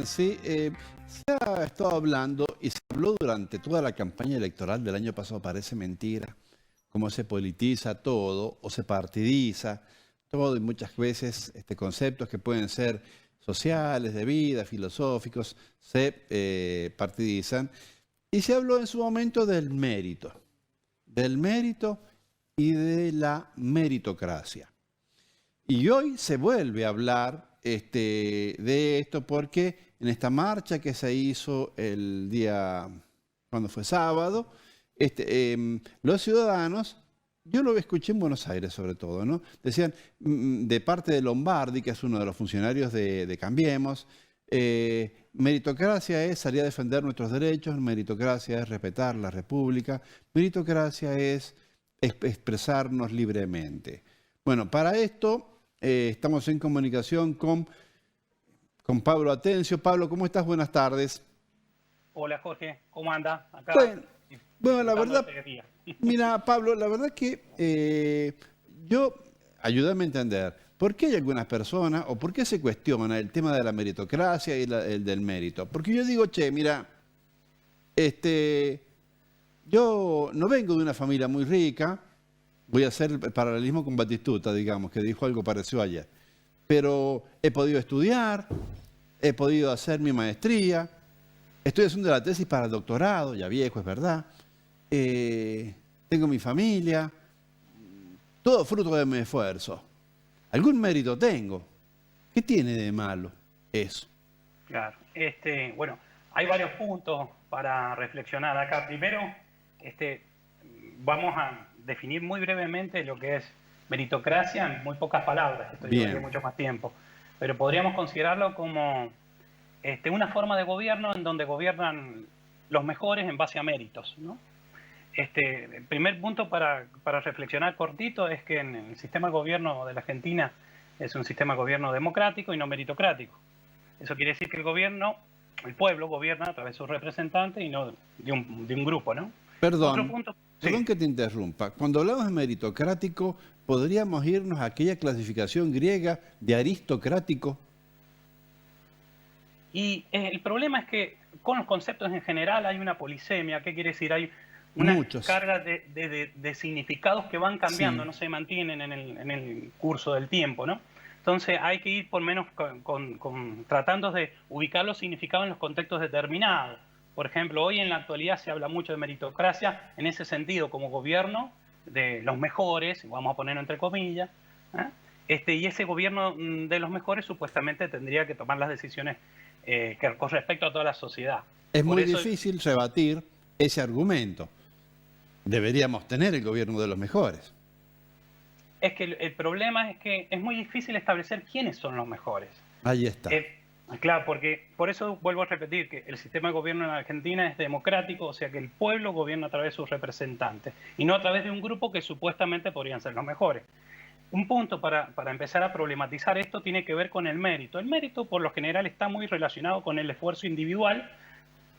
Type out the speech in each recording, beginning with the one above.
Sí, se ha estado hablando y se habló durante toda la campaña electoral del año pasado, parece mentira, cómo se politiza todo o se partidiza todo y muchas veces conceptos que pueden ser sociales, de vida, filosóficos, se partidizan. Y se habló en su momento del mérito y de la meritocracia. Y hoy se vuelve a hablar de esto porque en esta marcha que se hizo el día, cuando fue sábado, los ciudadanos, yo lo escuché en Buenos Aires sobre todo, ¿no? Decían, de parte de Lombardi, que es uno de los funcionarios de Cambiemos, meritocracia es salir a defender nuestros derechos, meritocracia es respetar la República, meritocracia es expresarnos libremente. Bueno, para esto estamos en comunicación con Pablo Atencio. Pablo, ¿cómo estás? Buenas tardes. Hola Jorge, ¿cómo anda? Acá bueno, la verdad, este día. mira Pablo, la verdad que ayúdame a entender, ¿por qué hay algunas personas o por qué se cuestiona el tema de la meritocracia y el del mérito? Porque yo digo, che, mira, yo no vengo de una familia muy rica, voy a hacer el paralelismo con Batistuta, digamos, que dijo algo parecido ayer, pero he podido estudiar, he podido hacer mi maestría, estoy haciendo la tesis para el doctorado, ya viejo, es verdad. Tengo mi familia, todo fruto de mi esfuerzo. Algún mérito tengo. ¿Qué tiene de malo eso? Claro, bueno, hay varios puntos para reflexionar acá. Primero, vamos a definir muy brevemente lo que es meritocracia en muy pocas palabras. Esto llevaría mucho más tiempo. Pero podríamos considerarlo como una forma de gobierno en donde gobiernan los mejores en base a méritos, ¿no? El primer punto para reflexionar cortito es que en el sistema de gobierno de la Argentina es un sistema de gobierno democrático y no meritocrático. Eso quiere decir que el pueblo gobierna a través de sus representantes y no de un grupo, ¿no? Perdón, Otro punto, perdón sí. que te interrumpa. Cuando hablamos de meritocrático, ¿podríamos irnos a aquella clasificación griega de aristocrático? Y el problema es que con los conceptos en general hay una polisemia. ¿Qué quiere decir? Hay una carga de significados que van cambiando, sí, no se mantienen en el curso del tiempo, ¿no? Entonces hay que ir por menos tratando de ubicar los significados en los contextos determinados. Por ejemplo, hoy en la actualidad se habla mucho de meritocracia en ese sentido, como gobierno de los mejores, vamos a ponerlo entre comillas, y ese gobierno de los mejores supuestamente tendría que tomar las decisiones con respecto a toda la sociedad. Es muy difícil rebatir ese argumento. Deberíamos tener el gobierno de los mejores. Es que el problema es que es muy difícil establecer quiénes son los mejores. Ahí está. Claro, porque por eso vuelvo a repetir que el sistema de gobierno en Argentina es democrático, o sea que el pueblo gobierna a través de sus representantes y no a través de un grupo que supuestamente podrían ser los mejores. Un punto para empezar a problematizar esto tiene que ver con el mérito. El mérito, por lo general, está muy relacionado con el esfuerzo individual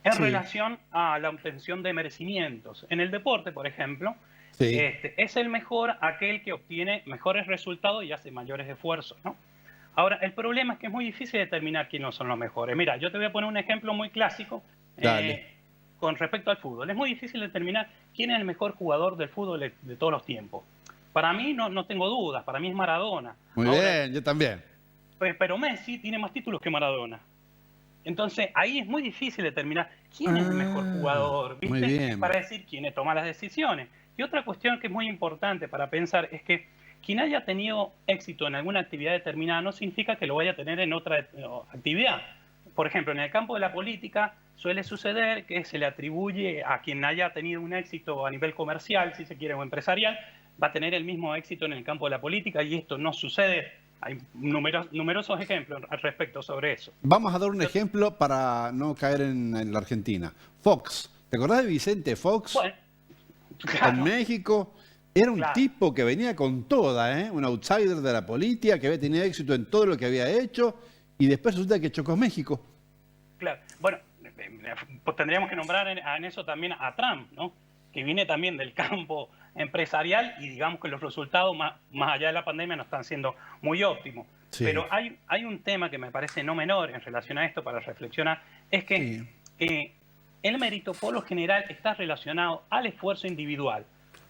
en relación a la obtención de merecimientos. En el deporte, por ejemplo, es el mejor aquel que obtiene mejores resultados y hace mayores esfuerzos, ¿no? Ahora, el problema es que es muy difícil determinar quiénes son los mejores. Mira, yo te voy a poner un ejemplo muy clásico con respecto al fútbol. Es muy difícil determinar quién es el mejor jugador del fútbol de todos los tiempos. Para mí no tengo dudas, para mí es Maradona. Muy bien, yo también. Pero Messi tiene más títulos que Maradona. Entonces ahí es muy difícil determinar quién es el mejor jugador, ¿viste? Muy bien. Para decir quiénes toman las decisiones. Y otra cuestión que es muy importante para pensar es que quien haya tenido éxito en alguna actividad determinada no significa que lo vaya a tener en otra actividad. Por ejemplo, en el campo de la política suele suceder que se le atribuye a quien haya tenido un éxito a nivel comercial, si se quiere, o empresarial, va a tener el mismo éxito en el campo de la política, y esto no sucede. Hay numerosos ejemplos al respecto sobre eso. Vamos a dar un ejemplo para no caer en la Argentina. Fox. ¿Te acordás de Vicente Fox? Bueno, claro. En México. Era un tipo que venía con toda, un outsider de la política, que había tenido éxito en todo lo que había hecho, y después resulta que chocó México. Claro. Bueno, pues tendríamos que nombrar en eso también a Trump, ¿no? Que viene también del campo empresarial y digamos que los resultados más allá de la pandemia no están siendo muy óptimos. Sí. Pero hay un tema que me parece no menor en relación a esto para reflexionar, es que el mérito por lo general está relacionado al esfuerzo individual,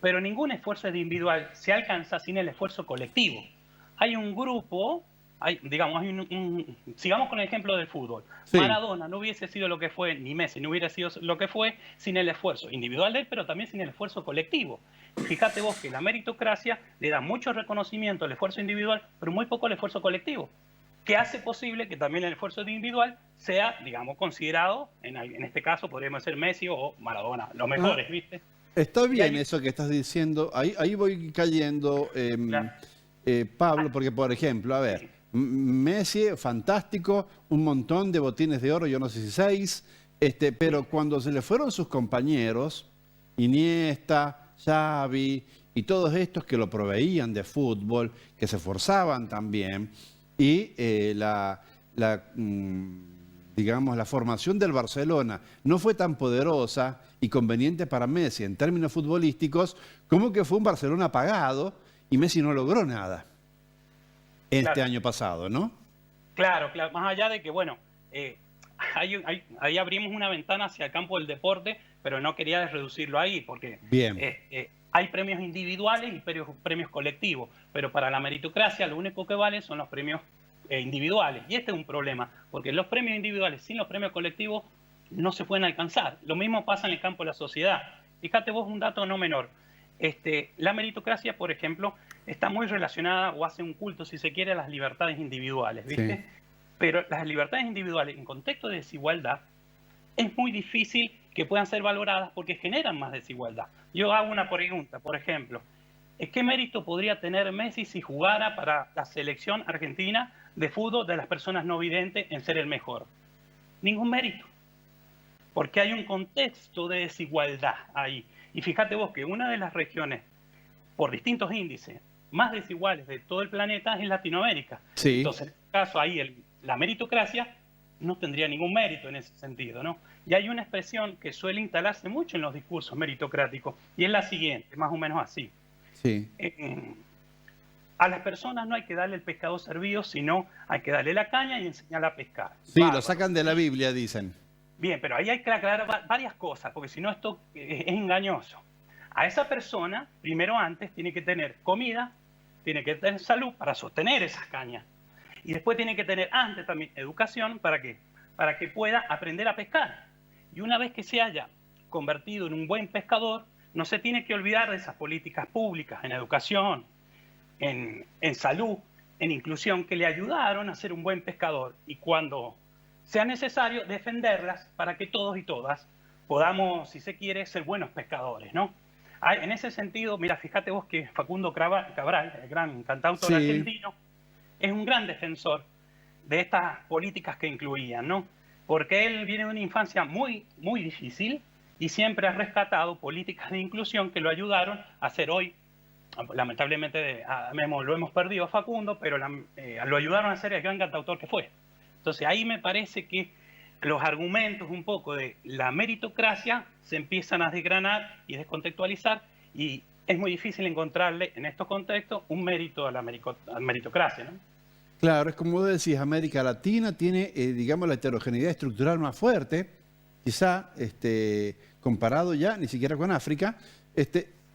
pero ningún esfuerzo individual se alcanza sin el esfuerzo colectivo. Hay un grupo, sigamos con el ejemplo del fútbol. Sí. Maradona no hubiese sido lo que fue, ni Messi no hubiera sido lo que fue sin el esfuerzo individual de él, pero también sin el esfuerzo colectivo. Fíjate vos que la meritocracia le da mucho reconocimiento al esfuerzo individual, pero muy poco al esfuerzo colectivo, que hace posible que también el esfuerzo individual sea, digamos, considerado, en este caso podríamos ser Messi o Maradona, los mejores, ¿viste? Está bien eso que estás diciendo. Ahí voy cayendo, Claro. Pablo, porque, por ejemplo, a ver, Messi, fantástico, un montón de botines de oro, yo no sé si 6, pero cuando se le fueron sus compañeros, Iniesta, Xavi y todos estos que lo proveían de fútbol, que se esforzaban también, y digamos, la formación del Barcelona no fue tan poderosa y conveniente para Messi en términos futbolísticos, como que fue un Barcelona apagado y Messi no logró nada este año pasado, ¿no? Claro, más allá de que, bueno, ahí abrimos una ventana hacia el campo del deporte, pero no quería reducirlo ahí, porque hay premios individuales y premios colectivos, pero para la meritocracia lo único que vale son los premios individuales. Y este es un problema, porque los premios individuales sin los premios colectivos no se pueden alcanzar. Lo mismo pasa en el campo de la sociedad. Fíjate vos un dato no menor. La meritocracia, por ejemplo, está muy relacionada o hace un culto, si se quiere, a las libertades individuales, ¿viste? Sí. Pero las libertades individuales en contexto de desigualdad es muy difícil que puedan ser valoradas porque generan más desigualdad. Yo hago una pregunta, por ejemplo, ¿qué mérito podría tener Messi si jugara para la selección argentina de fútbol de las personas no videntes en ser el mejor? Ningún mérito, porque hay un contexto de desigualdad ahí. Y fíjate vos que una de las regiones, por distintos índices, más desiguales de todo el planeta es Latinoamérica. Sí. Entonces, en este caso, ahí la meritocracia no tendría ningún mérito en ese sentido, ¿no? Y hay una expresión que suele instalarse mucho en los discursos meritocráticos, y es la siguiente, más o menos así. Sí. A las personas no hay que darle el pescado servido, sino hay que darle la caña y enseñarle a pescar. Sí, bárbaro. Lo sacan de la Biblia, dicen. Bien, pero ahí hay que aclarar varias cosas, porque si no esto es engañoso. A esa persona, primero antes, tiene que tener comida, tiene que tener salud para sostener esas cañas. Y después tiene que tener antes también educación, ¿para qué? Para que pueda aprender a pescar. Y una vez que se haya convertido en un buen pescador, no se tiene que olvidar de esas políticas públicas en educación, en salud, en inclusión, que le ayudaron a ser un buen pescador. Y cuando sea necesario, defenderlas para que todos y todas podamos, si se quiere, ser buenos pescadores, ¿no? En ese sentido, mira, fíjate vos que Facundo Cabral, el gran cantautor argentino, es un gran defensor de estas políticas que incluían, ¿no? Porque él viene de una infancia muy, muy difícil y siempre ha rescatado políticas de inclusión que lo ayudaron a ser hoy, lamentablemente lo hemos perdido a Facundo, pero lo ayudaron a ser el gran cantautor que fue. Entonces ahí me parece que los argumentos un poco de la meritocracia se empiezan a desgranar y descontextualizar, y es muy difícil encontrarle en estos contextos un mérito a la meritocracia, ¿no? Claro, es como decís, América Latina tiene, digamos, la heterogeneidad estructural más fuerte, quizá comparado ya ni siquiera con África,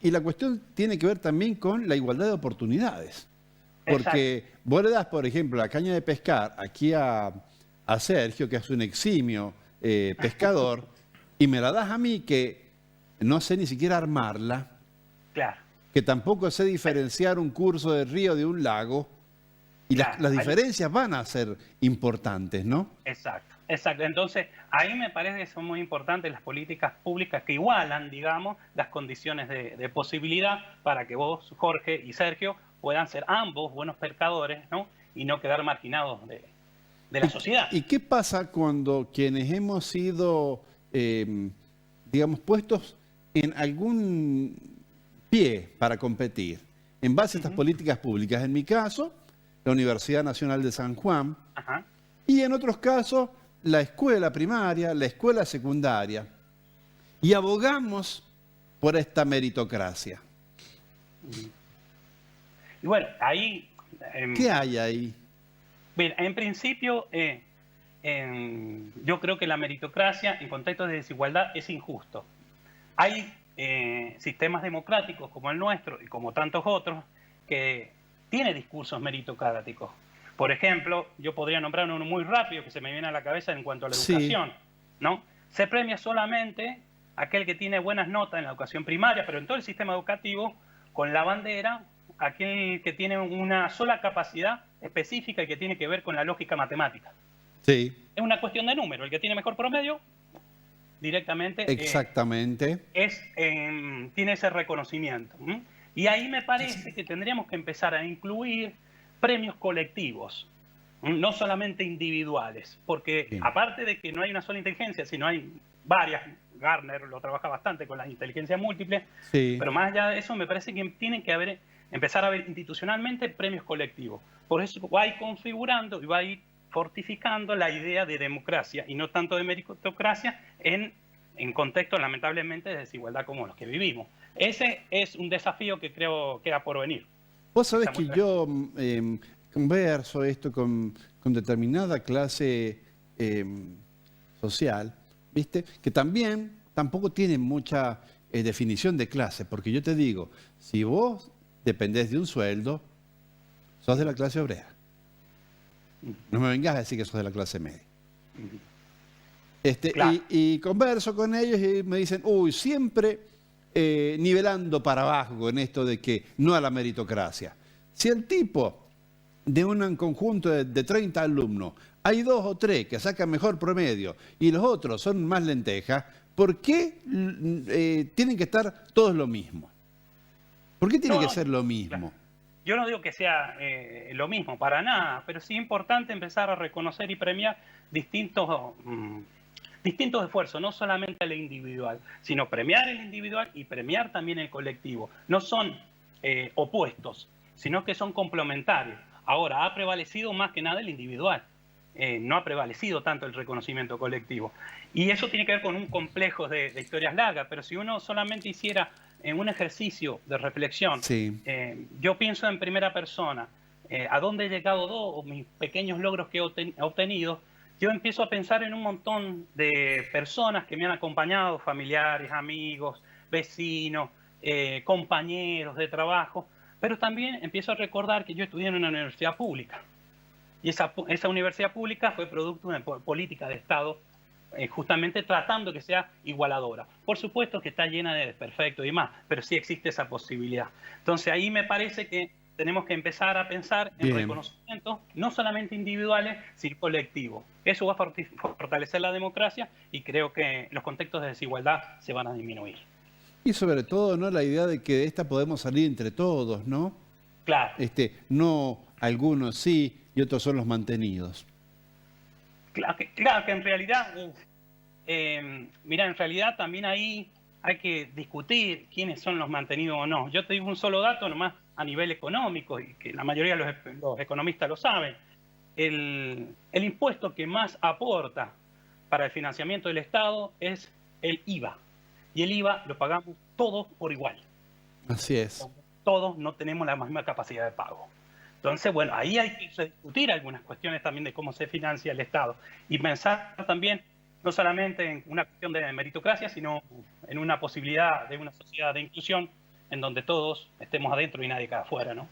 y la cuestión tiene que ver también con la igualdad de oportunidades. Porque exacto, vos le das, por ejemplo, la caña de pescar aquí a Sergio, que es un eximio pescador, y me la das a mí que no sé ni siquiera armarla, claro, que tampoco sé diferenciar un curso de río de un lago, y claro, las diferencias van a ser importantes, ¿no? Exacto, exacto. Entonces, ahí me parece que son muy importantes las políticas públicas que igualan, digamos, las condiciones de posibilidad para que vos, Jorge y Sergio, puedan ser ambos buenos pescadores, ¿no? Y no quedar marginados de la sociedad. ¿Y qué pasa cuando quienes hemos sido, digamos, puestos en algún pie para competir, en base a estas políticas públicas? En mi caso, la Universidad Nacional de San Juan, y en otros casos, la escuela primaria, la escuela secundaria, y abogamos por esta meritocracia. Y bueno, ahí... ¿Qué hay ahí? Bien, en principio, yo creo que la meritocracia en contextos de desigualdad es injusto. Hay sistemas democráticos como el nuestro y como tantos otros que tienen discursos meritocráticos. Por ejemplo, yo podría nombrar uno muy rápido que se me viene a la cabeza en cuanto a la educación, ¿no? Se premia solamente aquel que tiene buenas notas en la educación primaria, pero en todo el sistema educativo, con la bandera, aquel que tiene una sola capacidad específica y que tiene que ver con la lógica matemática. Sí. Es una cuestión de número. El que tiene mejor promedio, directamente, Exactamente. tiene ese reconocimiento. Y ahí me parece que tendríamos que empezar a incluir premios colectivos, no solamente individuales, porque Bien. aparte de que no hay una sola inteligencia, sino hay varias. Gartner lo trabaja bastante con las inteligencias múltiples, Sí. pero más allá de eso me parece que tienen que empezar a haber institucionalmente premios colectivos. Por eso va a ir configurando y va a ir fortificando la idea de democracia y no tanto de meritocracia en contextos lamentablemente de desigualdad como los que vivimos. Ese es un desafío que creo queda por venir. Vos sabés que yo converso esto con determinada clase social, ¿viste? Que tampoco tiene mucha definición de clase, porque yo te digo, si vos dependés de un sueldo, sos de la clase obrera. No me vengas a decir que sos de la clase media. Claro. Y converso con ellos y me dicen, uy, siempre nivelando para abajo con esto de que no a la meritocracia. Si el tipo de un conjunto de 30 alumnos hay 2 o 3 que sacan mejor promedio y los otros son más lentejas, ¿por qué tienen que estar todos lo mismo? ¿Por qué tiene que ser lo mismo? Yo no digo que sea lo mismo, para nada, pero sí es importante empezar a reconocer y premiar distintos esfuerzos, no solamente el individual, sino premiar el individual y premiar también el colectivo. No son opuestos, sino que son complementarios. Ahora, ha prevalecido más que nada el individual, no ha prevalecido tanto el reconocimiento colectivo. Y eso tiene que ver con un complejo de historias largas, pero si uno solamente hiciera un ejercicio de reflexión, Sí. yo pienso en primera persona, a dónde he llegado o mis pequeños logros que he obtenido, yo empiezo a pensar en un montón de personas que me han acompañado, familiares, amigos, vecinos, compañeros de trabajo, pero también empiezo a recordar que yo estudié en una universidad pública. Y esa universidad pública fue producto de una política de Estado, justamente tratando que sea igualadora. Por supuesto que está llena de desperfectos y demás, pero sí existe esa posibilidad. Entonces ahí me parece que tenemos que empezar a pensar en reconocimientos, no solamente individuales, sino colectivos. Eso va a fortalecer la democracia y creo que los contextos de desigualdad se van a disminuir. Y sobre todo, ¿no?, la idea de que de esta podemos salir entre todos, ¿no? Claro. No algunos sí y otros son los mantenidos. Claro que en realidad, mira, en realidad también ahí hay que discutir quiénes son los mantenidos o no. Yo te digo un solo dato nomás a nivel económico, y que la mayoría de los economistas lo saben. El impuesto que más aporta para el financiamiento del Estado es el IVA. Y el IVA lo pagamos todos por igual. Así es. Todos no tenemos la misma capacidad de pago. Entonces, bueno, ahí hay que discutir algunas cuestiones también de cómo se financia el Estado. Y pensar también, no solamente en una cuestión de meritocracia, sino en una posibilidad de una sociedad de inclusión en donde todos estemos adentro y nadie quede afuera, ¿no?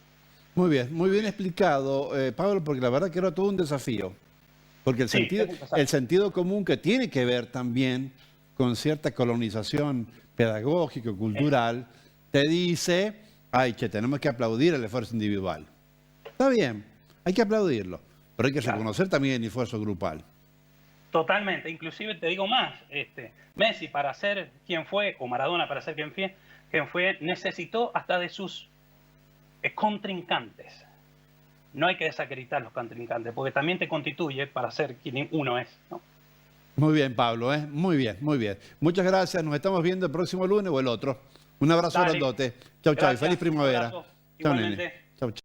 Muy bien explicado, Pablo, porque la verdad que era todo un desafío. Porque el sentido común que tiene que ver también con cierta colonización pedagógica, cultural, te dice, ay, che, tenemos que aplaudir el esfuerzo individual. Está bien, hay que aplaudirlo, pero hay que reconocer también el esfuerzo grupal. Totalmente, inclusive te digo más, Messi para ser quien fue, o Maradona para ser quien fue, necesitó hasta de sus contrincantes. No hay que desacreditar los contrincantes, porque también te constituye para ser quien uno es, ¿no? Muy bien, Pablo, ¿eh? Muy bien, muy bien. Muchas gracias, nos estamos viendo el próximo lunes o el otro. Un abrazo grandote. Chau, chau, y feliz primavera. Chau, nene. Chau, chau.